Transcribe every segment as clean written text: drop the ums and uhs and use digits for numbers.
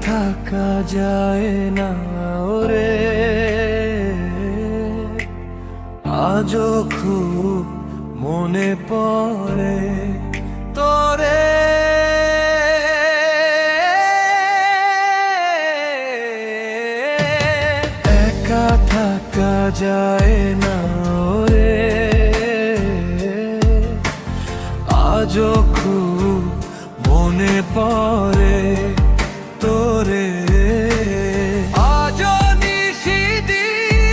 থাকা যায় না ওরে, আজও খুব মনে পড়ে তোরে। একা থাকা যায় না ওরে, আজও খুব মনে পড়ে তোরে। আজও নিশিদিন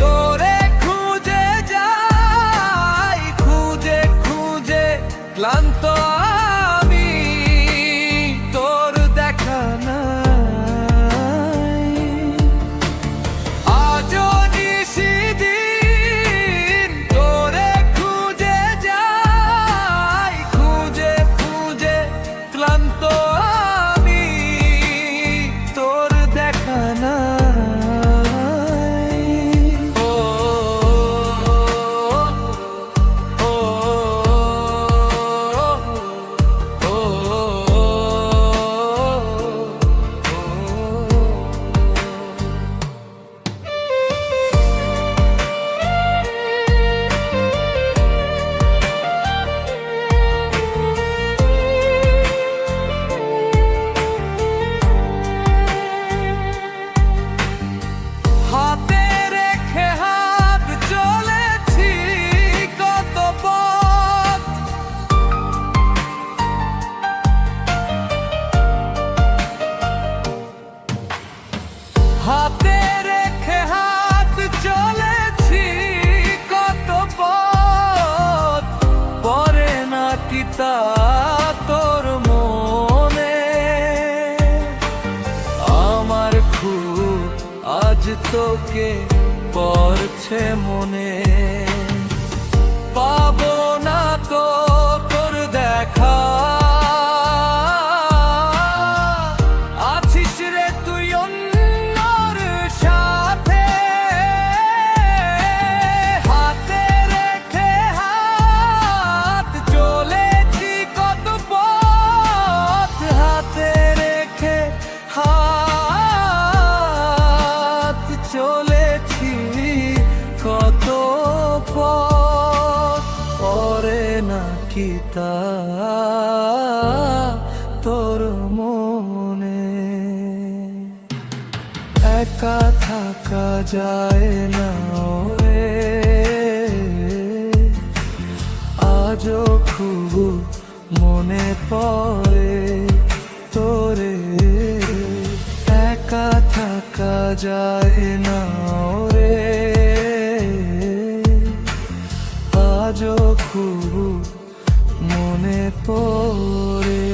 তোরে খুঁজে যাই, খুঁজে খুঁজে ক্লান্ত আমি, তোর দেখা নাই। আজও নিশিদিন তোরে খুঁজে যাই, খুঁজে খুঁজে ক্লান্ত আমি, তোর দেখা নাই। ও ও ও হাতে রেখে হাত চলেছি কত পথ, হাতে রেখে হাত চলেছি কত পথ, পরে নাকি তা তোর মনে। আমার খুব আজ তোকে পড়ছে মনে, পাবো না তো তোর দেখা। আছিস রে তুই অন্যর সাথে, হাতে রেখে হাত চলেছি কত পথ, হাতে রেখে হাত চলেছি কত পথ, পরে নাকি তা তোর মনে। একা থাকা যায় না ওরে, আজও খুব মনে পড়ে তোরে। একা থাকা যায় না ওরে, আজও খুব মনে পড়ে।